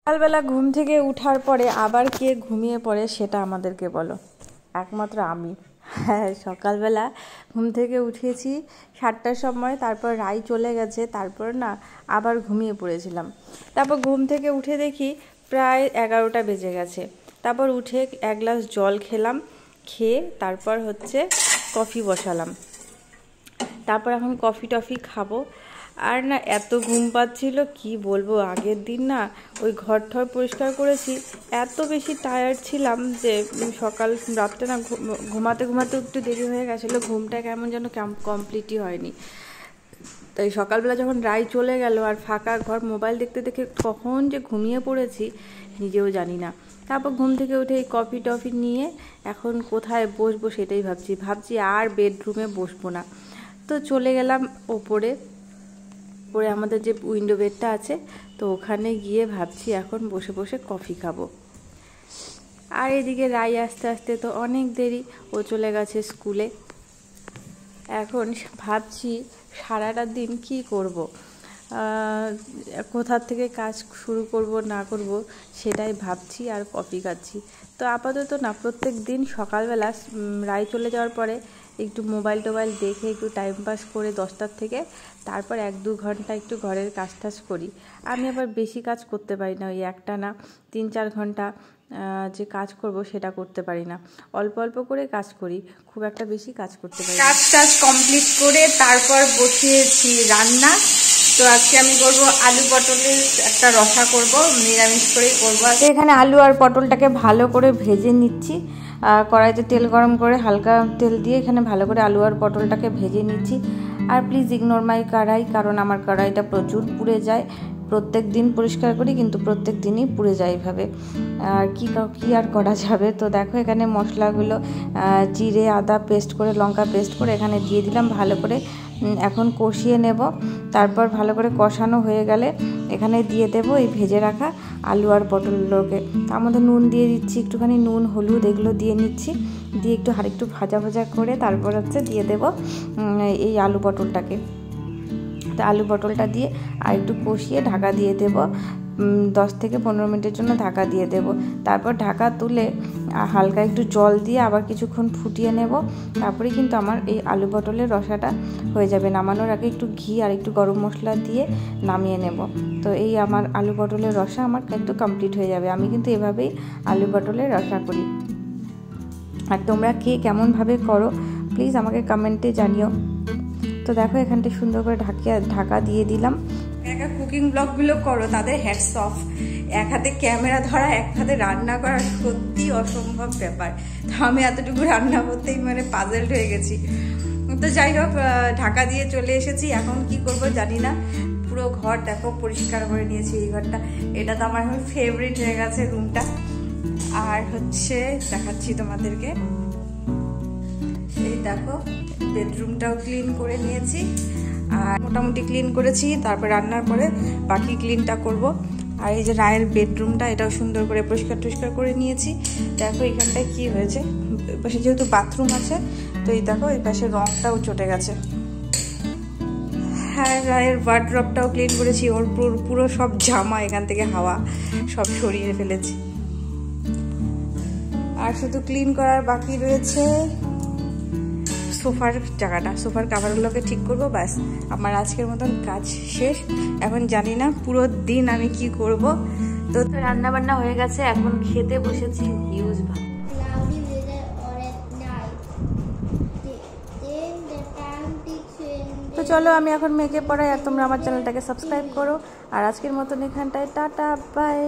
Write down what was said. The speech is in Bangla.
সকালবেলা ঘুম থেকে উঠার পরে আবার কে ঘুমিয়ে পড়ে সেটা আমাদেরকে বলো। একমাত্র আমি। হ্যাঁ, সকালবেলা ঘুম থেকে উঠেছি 7টার সময়, তারপর রাই চলে গেছে, তারপর না আবার ঘুমিয়ে পড়েছিলাম। তারপর ঘুম থেকে উঠে দেখি প্রায় 11টা বেজে গেছে। তারপর উঠে এক গ্লাস জল খেলাম, খেয়ে তারপর কফি বসালাম। তারপর এখন কফি খাবো। আর না এত ঘুম পাচ্ছিল কি বলবো। আগের দিন না ওই ঘর ঠর পরিষ্কার করেছি, এত বেশি টায়ার্ড ছিলাম যে রাত্রে না ঘুমাতে একটু দেরি হয়ে গেছিলো। ঘুমটা কেমন যেন কমপ্লিটই হয়নি। তাই সকালবেলা যখন রাই চলে গেল আর ফাঁকা ঘর, মোবাইল দেখতে দেখে কখন যে ঘুমিয়ে পড়েছি নিজেও জানি না। তারপর ঘুম থেকে উঠে এই কফি টফি নিয়ে এখন কোথায় বসবো সেটাই ভাবছি আর বেডরুমে বসবো না। তো চলে গেলাম ওপরে আমাদের যে উইন্ডো বেডটা আছে, তো ওখানে গিয়ে ভাবছি এখন বসে বসে কফি খাবো। আর এদিকে রাই আস্তে আস্তে তো অনেক দেরি, ও চলে গেছে স্কুলে। এখন ভাবছি সারাটা দিন কি করব, কোথা থেকে কাজ শুরু করব না করব সেটাই ভাবছি আর কফি খাচ্ছি। তো আপাতত না প্রত্যেক দিন সকালবেলা রাই চলে যাওয়ার পরে একটু মোবাইল টোবাইল দেখে একটু টাইম পাস করে 10টার থেকে তারপর 1-2 ঘন্টা একটু ঘরের কাজ টাজ করি। আমি আবার বেশি কাজ করতে পারি না, ওই একটা না 3-4 ঘন্টা যে কাজ করব সেটা করতে পারি না। অল্প অল্প করে কাজ করি, খুব একটা বেশি কাজ করতে পারি না। কাজ টাজ কমপ্লিট করে তারপর বসিয়েছি রান্না। তো আজকে আমি করব আলু পটলের একটা রসা করব, নিরামিষ করেই করবো। এখানে আলু আর পটলটাকে ভালো করে ভেজে নিচ্ছি। কড়াইতে তেল গরম করে হালকা তেল দিয়ে এখানে ভালো করে আলু আর পটলটাকে ভেজে নিচ্ছি। আর প্লিজ ইগনোর মাই কড়াই, কারণ আমার কড়াইটা প্রচুর পুড়ে যায়। প্রত্যেক দিন পরিষ্কার করি কিন্তু প্রত্যেক দিনই পুড়ে যায় এইভাবে। আর কি আর করা যাবে। তো দেখো এখানে মশলাগুলো জিরে আদা পেস্ট করে, লঙ্কা পেস্ট করে এখানে দিয়ে দিলাম। ভালো করে এখন কষিয়ে নেব। তারপর ভালো করে কষানো হয়ে গেলে এখানে দিয়ে দেবো এই ভেজে রাখা আলু আর পটলগুলোকে। তার মধ্যে নুন দিয়ে দিচ্ছি, একটুখানি নুন হলুদ এগুলো দিয়ে নিচ্ছি। দিয়ে একটু ভাজা করে তারপর দিয়ে দেবো এই আলু পটলটাকে। তো আলু পটলটা দিয়ে আর একটু কষিয়ে ঢাকা দিয়ে দেবো। 10 থেকে 15 মিনিটের জন্য ঢাকা দিয়ে দেব। তারপর ঢাকা তুলে হালকা একটু জল দিয়ে আবার কিছুক্ষণ ফুটিয়ে নেব। তারপরে কিন্তু আমার এই আলু পটলের রসাটা হয়ে যাবে। নামানোর আগে একটু ঘি আর একটু গরম মশলা দিয়ে নামিয়ে নেব। তো এই আমার আলু পটলের রসা আমার কিন্তু কমপ্লিট হয়ে যাবে। আমি কিন্তু এভাবেই আলু পটলের রসা করি। আর তোমরা কে কেমনভাবে করো প্লিজ আমাকে কমেন্টে জানিও। তো দেখো এখানটা সুন্দর করে ঢাকা দিয়ে দিলাম। একা কুকিং ব্লগগুলো করো তাদের হ্যাটস অফ। এক হাতে ক্যামেরা ধরা, এক হাতে রান্না করা সত্যি অসম্ভব ব্যাপার। তো আমি এতটুকু রান্না করতেই পাজেলড হয়ে গেছি। তো যাই হোক, ঢাকা দিয়ে চলে এসেছি। এখন কি করব জানি না। পুরো ঘর দেখো পরিষ্কার করে নিয়েছি। এই ঘরটা, এটা তো আমার এখন ফেভারিট হয়ে গেছে রুমটা। আর দেখাচ্ছি তোমাদেরকে, এই দেখো বেডরুমটাও ক্লিন করে নিয়েছি। আর মোটামুটি ক্লিন করেছি, তারপর রান্নার পরে বাকি ক্লিনটা করব। আর এই যে রায়ের বেডরুমটা, এটাও সুন্দর করে পরিষ্কার করে নিয়েছি। দেখো এখানটায় কি হয়েছে, পাশে যেহেতু বাথরুম আছে তো এই দেখো এই পাশে রংটাও চটে গেছে। হ্যাঁ, রায়ের ওয়ার্ড্রপটাও ক্লিন করেছি। ওর পুরো সব জামা এখান থেকে হাওয়া সব সরিয়ে ফেলেছি। আর শুধু ক্লিন করার বাকি রয়েছে সোফার জায়গাটা, সোফার কাভারগুলোকে ঠিক করবো। ব্যাস আমার আজকের মতন কাজ শেষ। এখন জানি না পুরো দিন আমি কি করব। তো রান্না বান্না হয়ে গেছে, এখন খেতে বসেছি হিউজ ভাত। তো চলো আমি এখন মেয়েকে পড়াই, আর তোমরা আমার চ্যানেলটাকে সাবস্ক্রাইব করো। আর আজকের মতন এখানটায় টাটা বাই।